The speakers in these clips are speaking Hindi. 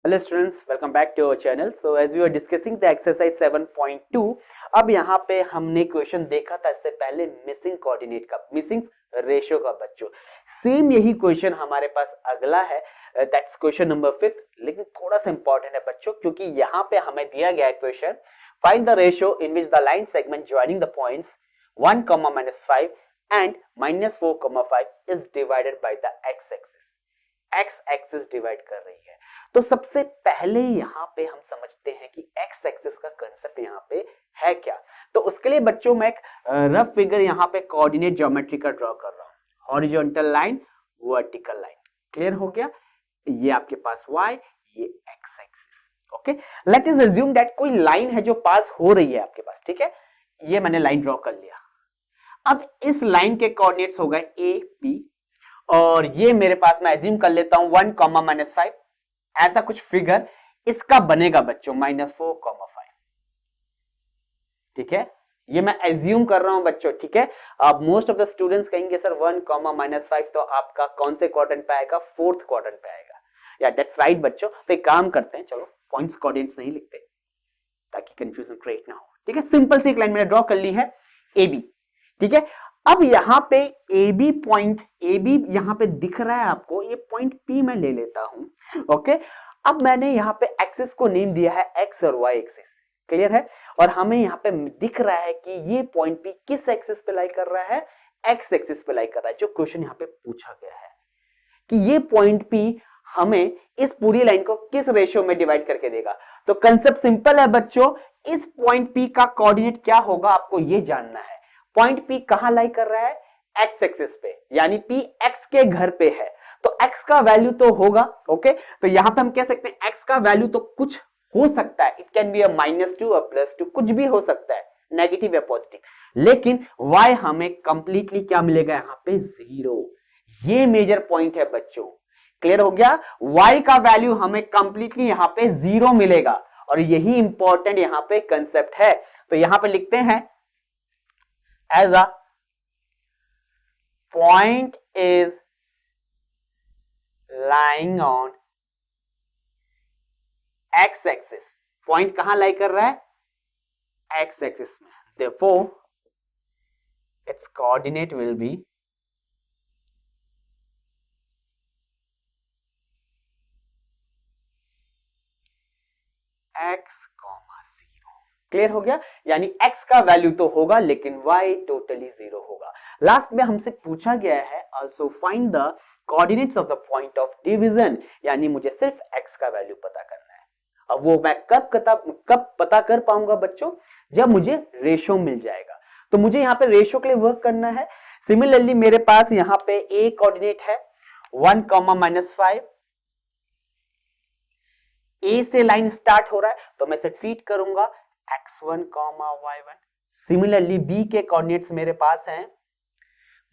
Hello students, welcome back to our channel. So as we were discussing the exercise 7.2, अब यहाँ पे हमने क्वेश्चन देखा था इससे पहले मिसिंग कोऑर्डिनेट का, मिसिंग रेशियो का बच्चों. सेम यही क्वेश्चन हमारे पास अगला है, दैट्स क्वेश्चन नंबर 5, लेकिन थोड़ा सा इंपॉर्टेंट है बच्चों क्योंकि यहाँ पे हमें दिया गया है question, find the ratio in which the line segment joining the points 1, -5 and -4, 5 is divided by the x axis. x axis divide कर रही है. तो सबसे पहले यहाँ पे हम समझते हैं कि x एक्सिस का कंसेप्ट यहाँ पे है क्या. तो उसके लिए बच्चों मैं एक रफ फिगर यहाँ पे कोऑर्डिनेट ज्योमेट्री का ड्रॉ कर रहा हूँ. Horizontal line, vertical line. Clear हो गया. ये आपके पास y, ये x axis. Okay, let us assume that कोई लाइन है जो पास हो रही है आपके पास. ठीक है, ये मैंने लाइन ड्रॉ कर लिया. अब इस लाइन के कोऑर्डिनेट्स हो गए a b और ये मेरे पास मैं अज्यूम कर लेता हूं 1, -5. ऐसा कुछ फिगर इसका बनेगा बच्चों -4, 5. ठीक है, ये मैं एज्यूम कर रहा हूं बच्चों. ठीक है, अब मोस्ट ऑफ द स्टूडेंट्स कहेंगे सर 1, -5 तो आपका कौन से क्वाड्रेंट पे आएगा? फोर्थ क्वाड्रेंट पे आएगा. या दैट्स राइट बच्चों. तो एक काम करते हैं, चलो पॉइंट्स कोऑर्डिनेट्स नहीं लिखते ताकि कंफ्यूजन क्रिएट ना हो. ठीक है, सिंपल सी एक लाइन मैंने ड्रॉ कर ली है ए बी. ठीक है, अब यहां पे A B point, A B यहां पे दिख रहा है आपको, ये पॉइंट पी मैं ले लेता हूं. ओके, अब मैंने यहां पे एक्सिस को नेम दिया है एक्स और वाई एक्सिस. क्लियर है. और हमें यहां पे दिख रहा है कि ये पॉइंट पी किस एक्सिस पे लाई कर रहा है? एक्स एक्सिस पे लाई कर रहा है. जो क्वेश्चन यहां पे पूछा गया है कि ये पॉइंट पी हमें इस पूरी लाइन को किस रेशियो में डिवाइड करके देगा. तो कंसेप्ट सिंपल है बच्चों. इस पॉइंट पी का कोऑर्डिनेट क्या होगा आपको ये जानना है. पॉइंट पी कहां लाई कर रहा है? एक्स एक्सिस पे, यानी पी एक्स के घर पे है. तो एक्स का वैल्यू तो होगा. ओके, तो यहां पे हम कह सकते हैं एक्स का वैल्यू तो कुछ हो सकता है. इट कैन बी अ -2 और +2, कुछ भी हो सकता है, नेगेटिव या पॉजिटिव. लेकिन y हमें कंप्लीटली क्या मिलेगा? यहां पे 0. ये मेजर पॉइंट है बच्चों. क्लियर हो गया. y का वैल्यू हमें कंप्लीटली यहां पे 0 मिलेगा और यही इंपॉर्टेंट यहां पे कंसेप्ट है. तो यहां पे लिखते हैं as a point is lying on x axis. Point कहां लाई कर रहा है? x axis में. therefore its coordinate will be x, 0. Clear हो गया. यानी x का वैल्यू तो होगा लेकिन y टोटली 0 होगा. लास्ट में हमसे पूछा गया है also find the coordinates of the point of division, यानी मुझे सिर्फ x का वैल्यू पता करना है. अब वो मैं कब पता कर पाऊंगा बच्चों? जब मुझे रेशियो मिल जाएगा. तो मुझे यहाँ पे रेशियो के लिए वर्क करना है. सिमिलरली मेरे पास यहाँ पे a कोऑर्डिनेट है 1, -5. A से लाइन स्टार्ट हो रहा है तो मैं इसे ट्रीट करूंगा x1, y1. सिमिलरली B के कोऑर्डिनेट्स मेरे पास हैं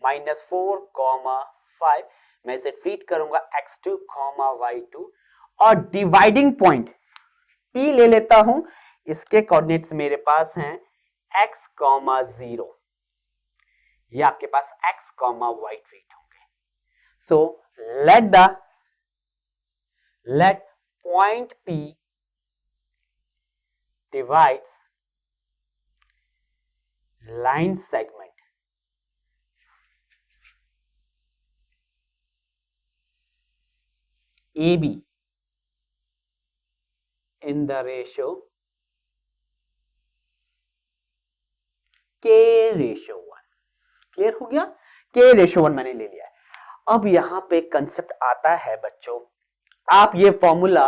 -4, 5. मैं इसे ट्रीट करूंगा x2, y2. और डिवाइडिंग पॉइंट P ले लेता हूं. इसके कोऑर्डिनेट्स मेरे पास हैं x, 0. ये आपके पास x, y ट्रीट होंगे. सो let point P divides line segment AB in the ratio K/1. Clear हो गया. K/1 मैंने ले लिया है. अब यहां पे कंसेप्ट आता है बच्चों, आप ये फॉर्मूला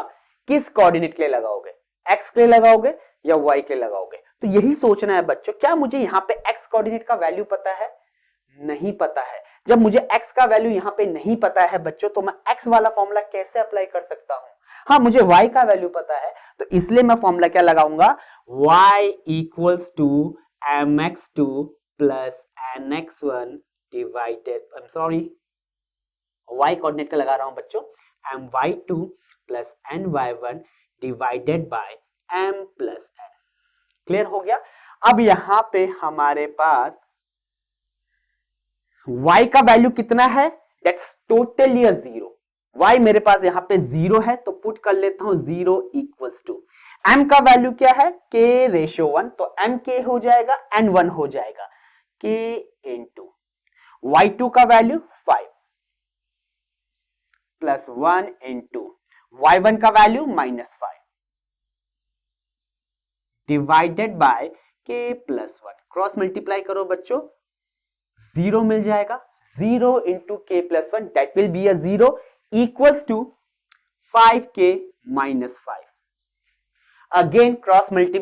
किस कोऑर्डिनेट के लिए लगाओगे? x के लिए लगाओगे या y के लिए लगाओगे? तो यही सोचना है बच्चों. क्या मुझे यहाँ पे x कोऑर्डिनेट का वैल्यू पता है? नहीं पता है. जब मुझे x का वैल्यू यहाँ पे नहीं पता है बच्चों तो मैं x वाला फॉर्मूला कैसे अप्लाई कर सकता हूं? हाँ, मुझे y का वैल्यू पता है तो इसलिए मैं फॉर्मूला क्या लगाऊंगा? y = mx2 + nx1 divided, y coordinate का लगा रहा हूं बच्चों, my2 + ny1 divided by m + n. Clear हो गया. अब यहां पे हमारे पास y का वैल्यू कितना है? That's totally 0. y मेरे पास यहाँ पे 0 है तो पुट कर लेता हूं 0 इक्वल्स टू m का वैल्यू क्या है k/1, तो m k हो जाएगा n 1 हो जाएगा k इंटू y2 का वैल्यू 5 प्लस 1 इंटू y1 का value -5 divided by k plus 1। Cross multiply करो बच्चों, 0 मिल जाएगा, 0 into k plus 1 that will be a 0 equals to 5k minus 5। Again cross multi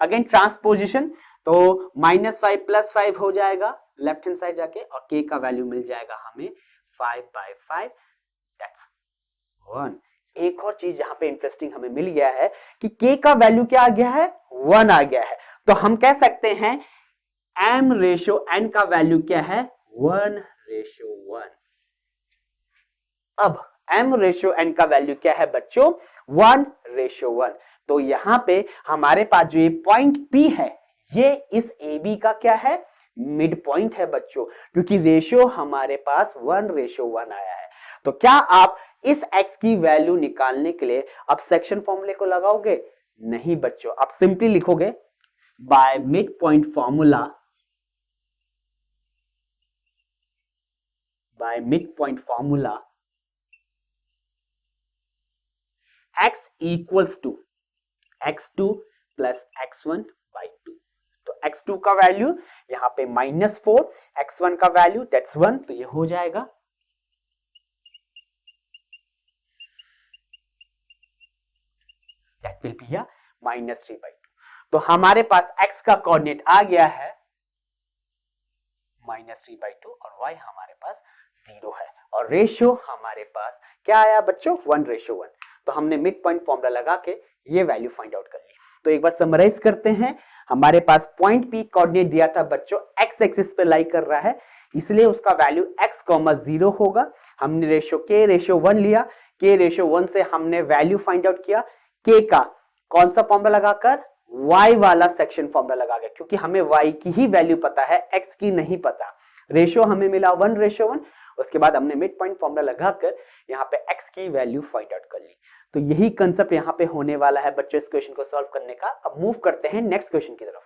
again transposition, तो -5 प्लस 5 हो जाएगा लेफ्ट हैंड साइड जाके, और k का वैल्यू मिल जाएगा हमें 5/5 दैट्स 1। एक और चीज यहां पे इंटरेस्टिंग हमें मिल गया है कि k का वैल्यू क्या आ गया है 1 आ गया है, तो हम कह सकते हैं m/n का वैल्यू क्या है 1/1। अब m/n का वैल्यू क्या है बच्चों 1/1, तो यहां पे हमारे पास जो ये पॉइंट P है ये इस AB का क्या है मिड पॉइंट है बच्चों, क्योंकि रेशियो हमारे पास 1/1 आया है। तो क्या आप इस x की वैल्यू निकालने के लिए अब सेक्शन फॉर्मूले को लगाओगे? नहीं बच्चों, आप सिंपली लिखोगे by mid point formula, by mid point formula x equals to x2 plus x1/2। तो x2 का वैल्यू यहां पे -4, x1 का वैल्यू दैट्स 1, तो ये हो जाएगा दैट विल बी a -3/2। तो हमारे पास x का कोऑर्डिनेट आ गया है -3/2 और y हमारे पास 0 है, और रेशियो हमारे पास क्या आया बच्चों 1/1। तो हमने मिड पॉइंट फॉर्मूला लगा के ये वैल्यू फाइंड आउट कर ली। तो एक बार समराइज करते हैं, हमारे पास पॉइंट P कोऑर्डिनेट दिया था बच्चों x एक्सिस पे लाई कर रहा है, इसलिए उसका वैल्यू x, 0 होगा। हमने रेशियो k/1 लिया, k/1 से हमने वैल्यू फाइंड आउट किया k का, कौन सा फॉर्मूला लगाकर y वाला सेक्शन फॉर्मूला लगा के, क्योंकि हमें y की ही वैल्यू पता है x की नहीं पता। रेशियो हमें मिला 1/1, उसके बाद हमने मिड पॉइंट फॉर्मूला लगाकर यहाँ पे x की वैल्यू फाइंड आउट कर ली। तो यही कंसेप्ट यहाँ पे होने वाला है बच्चों इस क्वेश्चन को सॉल्व करने का। अब मूव करते हैं नेक्स्ट क्वेश्चन की तरफ।